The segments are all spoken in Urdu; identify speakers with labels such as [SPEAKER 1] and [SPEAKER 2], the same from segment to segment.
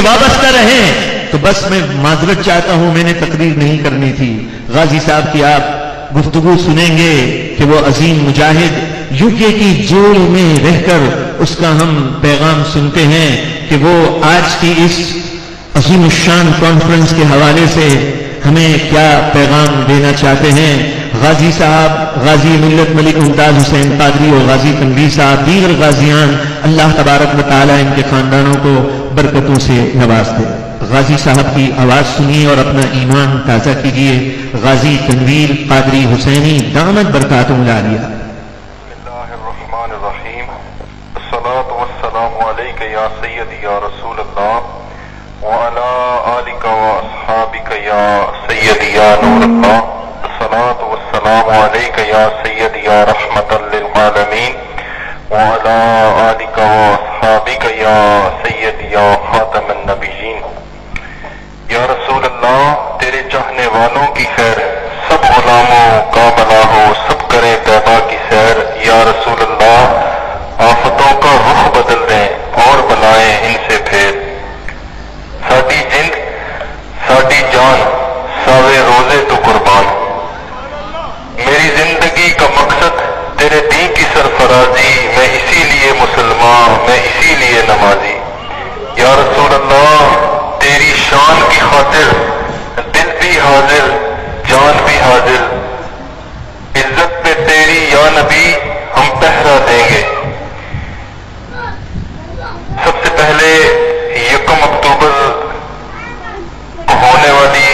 [SPEAKER 1] وابستہ رہیں تو بس میں معذرت چاہتا ہوں، میں نے تقریر نہیں کرنی تھی۔ غازی صاحب کی آپ گفتگو سنیں گے کہ وہ عظیم مجاہد یوکے کی جیل میں رہ کر اس کا ہم پیغام سنتے ہیں کہ وہ آج کی اس عظیم الشان کانفرنس کے حوالے سے ہمیں کیا پیغام دینا چاہتے ہیں۔ غازی صاحب، غازی ملت ملک ممتاز حسین قادری اور غازی تنویر صاحب، دیگر غازیان، اللہ تبارک و تعالیٰ ان کے خاندانوں کو برکتوں سے نواز دے۔ غازی صاحب کی آواز سنیے اور اپنا ایمان تازہ کیجیے۔ غازی تنویر قادری حسینی دامت برکاتہ العالیہ۔
[SPEAKER 2] بسم اللہ الرحمن الرحیم، الصلاۃ والسلام علیک یا سیدی یا رسول اللہ وعلی آلک واصحابک یا سیدی یا نور اللہ، الصلاۃ والسلام علیک یا سیدی یا رحمت للعالمین وعلی آلک واصحابک یا سیدی یا خاتم النبیین۔ یا رسول اللہ، تیرے چاہنے والوں کی خیر، سب غلاموں کا بھلا ہو، سب کریں طیبہ کی سیر۔ یا رسول اللہ، آفتوں کا رخ بدل دیں اور بلائیں ان سے پھیر۔ ساڈی جند، ساڈی جان، ساوے روزے تو قربان۔ میری زندگی کا مقصد تیرے دین کی سرفرازی، میں اسی لیے مسلمان، میں اسی لیے نمازی۔ یا رسول اللہ، تیری شان کی خاطر دل بھی حاضر، جان بھی حاضر۔ عزت پہ تیری یا نبی ہم پہرا دیں گے۔ سب سے پہلے 1 اکتوبر کو ہونے والی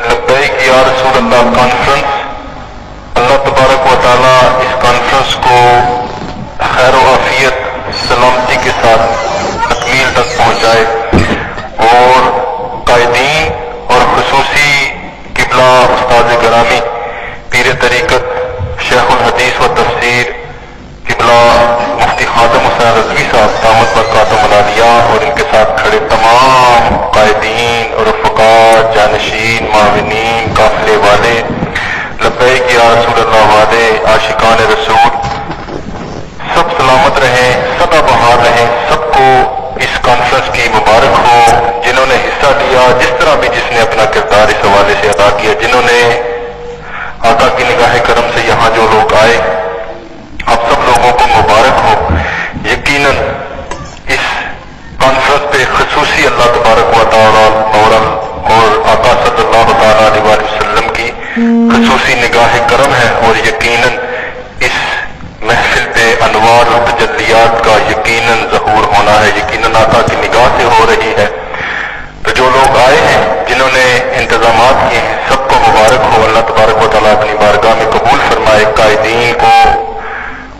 [SPEAKER 2] لبیک یا رسول اللہ کانفرنس، اللہ تبارک و تعالیٰ اس کانفرنس کو خیر و عافیت، سلامتی کے ساتھ تکمیل تک پہنچائے، اور قائدین اور خصوصی قبلہ استاد گرامی پیر طریقت شیخ الحدیث و تفسیر قبلہ مفتی خادم حسین رضوی صاحب دامت برکاتہم العالیہ، اور ان کے ساتھ کھڑے تمام قائدین اور رفقاء، جانشین، معاونین، قافلے والے، لبیک یا رسول اللہ والے، عاشقان رسول، سب سلامت رہیں، سدا بہار رہیں۔ سب کو اس کانفرنس کی مبارک ہو، جنہوں نے حصہ لیا، جس طرح بھی جس نے اپنا کردار اس حوالے سے ادا کیا، جنہوں نے آقا کی نگاہ کرم سے یہاں جو لوگ آئے، آپ سب لوگوں کو مبارک ہو۔ یقیناً اس کانفرنس پہ خصوصی اللہ تبارک و تعالیٰ اور آقا صلی اللہ تعالیٰ علیہ وآلہ وسلم کی خصوصی نگاہ کرم ہے، اور یقیناً اس محفل پہ انوار و تجلیات کا یقیناً ظہور ہونا ہے، یقیناً آقا کی نگاہ سے ہو رہی ہے۔ تو جو لوگ آئے ہیں، جنہوں نے انتظامات کیے ہیں، سب کو مبارک ہو۔ اللہ تبارک و تعالیٰ اپنی بارگاہ میں قبول فرمائے۔ قائدین کو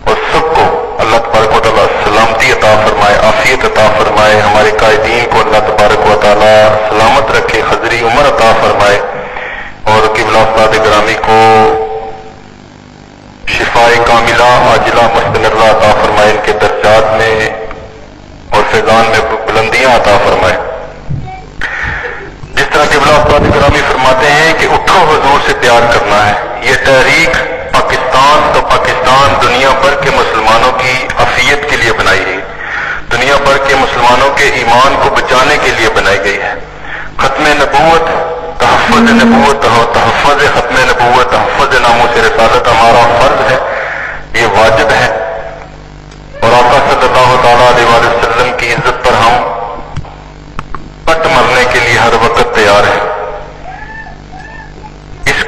[SPEAKER 2] اور سب کو اللہ تبارک و تعالیٰ سلامتی عطا فرمائے، عافیت عطا فرمائے۔ ہمارے قائدین کو اللہ تبارک و تعالیٰ سلامت رکھے، خضری عمر عطا فرمائے، اور قبلہ استاد گرامی کو شفائے کاملہ عاجلہ مستمرہ عطا فرمائے، ان کے درجات میں اور فیضان میں بلندیاں عطا فرمائے۔ جس طرح قبلہ استاد گرامی فرماتے ہیں کہ اٹھو حضور سے پیار کرنا ہے، یہ تحریک پاکستان تو پاکستان دنیا بھر کے مسلمانوں کی عافیت کے لیے بنائی گئی، دنیا بھر کے مسلمانوں کے ایمان کو بچانے کے لیے بنائی گئی ہے۔ ختم نبوت، تحفظ نبوت، تحفظ ختم نبوت، تحفظ ناموس رسالت ہمارا فرض ہے، یہ واجب ہے، اور آقا صلی اللہ تعالیٰ علیہ وآلہ وسلم کی عزت پر ہم پٹ مرنے کے لیے ہر وقت تیار ہیں۔ اس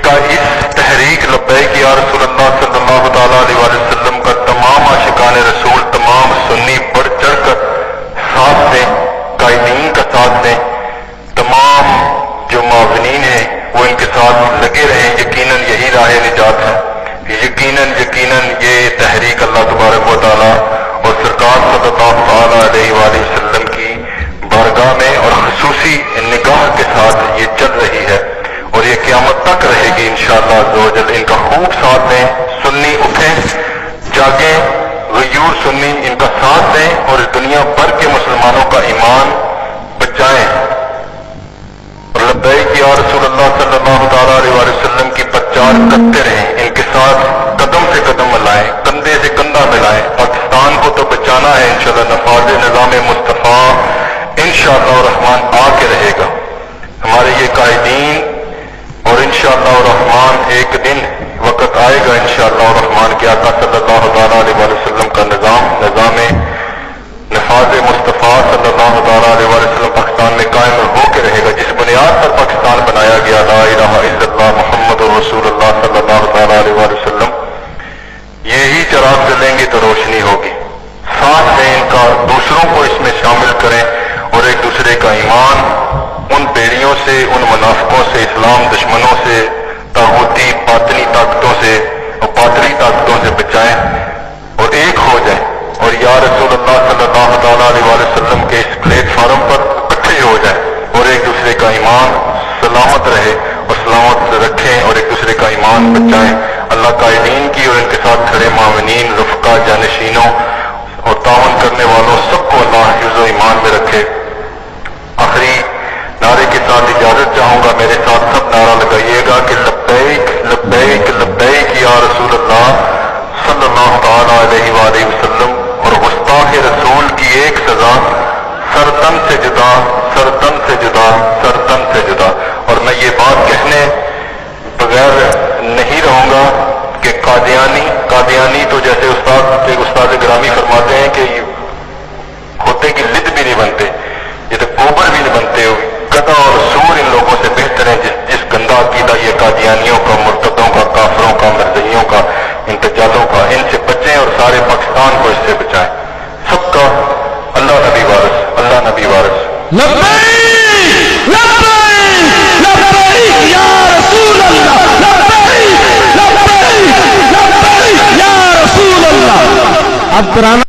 [SPEAKER 2] تحریک لبیک یا رسول اللہ صلی اللہ تعالیٰ علیہ وآلہ وسلم کا تمام عاشقان رسول، تمام سنی بڑھ چڑھ کر ساتھ دیں، قائدین کا ساتھ دیں، تمام جو معاونین ہیں وہ ان کے ساتھ لگے رہیں۔ یقیناً یہی راہ نجات ہے، یقیناً یہ تحریک اللہ تبارک و تعالیٰ اور سرکار صلی اللہ علیہ وآلہ وسلم کی بارگاہ میں اور خصوصی نگاہ کے ساتھ یہ چل رہی ہے، اور یہ قیامت تک رہے گی انشاءاللہ عز و جل۔ ان کا خوب ساتھ دیں، سنی اٹھیں، جاگیں، غیور سنی ان کا ساتھ دیں، اور دنیا بھر کے مسلمانوں کا ایمان بچائیں۔ اور لبیک یا رسول اللہ صلی اللہ تعالیٰ علیہ وآلہ وسلم کی پرچار کرتے رہیں، ان کے ساتھ قدم سے قدم ملائیں، کندھے سے کندھا ملائیں۔ پاکستان کو تو بچانا ہے انشاءاللہ، نفاذ نظام مصطفیٰ انشاءاللہ الرحمن آ کے رہے گا. ہمارے یہ قائدین اور انشاءاللہ الرحمن ایک دن وقت آئے گا انشاءاللہ الرحمن کہ آقا صلی اللہ تعالیٰ علیہ وسلم کا نظام نفاذ مصطفیٰ صلی اللہ تعالیٰ علیہ وسلم پاکستان میں قائم ہو کے رہے گا، جس بنیاد پر پاکستان بنایا گیا، لا الہ الا اللہ محمد رسول اللہ صلی اللہ تعالیٰ علیہ وسلم. یہی چراغ جلیں گے تو روشنی ہوگی. ساتھ میں ان کا دوسروں کو اس میں شامل کریں اور ایک دوسرے کا ایمان ان بیڑیوں سے، ان منافقوں سے، اسلام دشمنوں سے، طاغوتی باطنی طاقتوں سے اور باطلی طاقتوں سے بچائیں اور ایک ہو جائیں اور یا رسول اللہ صلی اللہ تعالیٰ علیہ وسلم کے اس پلیٹ فارم پر اکٹھے ہو جائیں اور ایک دوسرے کا ایمان سلامت رہے اور سلامت رکھیں اور ایک دوسرے کا ایمان بچائیں. اللہ قائدین کی اور ان کے ساتھ کھڑے معاونین، رفقا، جانشینوں اور تعاون کرنے والوں سب کو اللہ حفظ و ایمان میں رکھے. آخری نعرے کے ساتھ اجازت چاہوں گا، میرے ساتھ سب نعرہ لگائیے گا کہ لبیک لبیک لبیک یا رسول اللہ صلی اللہ تعالیٰ علیہ وآلہ وسلم. اور گستاخ رسول کی ایک سزا سرتن سے جدا، سرتن سے جدا، سرتن سے جدا. اور میں یہ بات کہنے بغیر نہیں رہوں گا کہ قادیانی تو جیسے استاد گرامی فرماتے ہیں کہ ہوتے کی لد بھی نہیں بنتے، یہ تو گوبر بھی نہیں بنتے. گدھا اور سور ان لوگوں سے بہتر ہیں جس گندا عقیدہ یہ قادیانیوں کا، مرتدوں کا، کافروں کا، مرزائیوں کا، انتجالوں کا. ان سے بچیں اور سارے پاکستان کو اس سے بچائیں.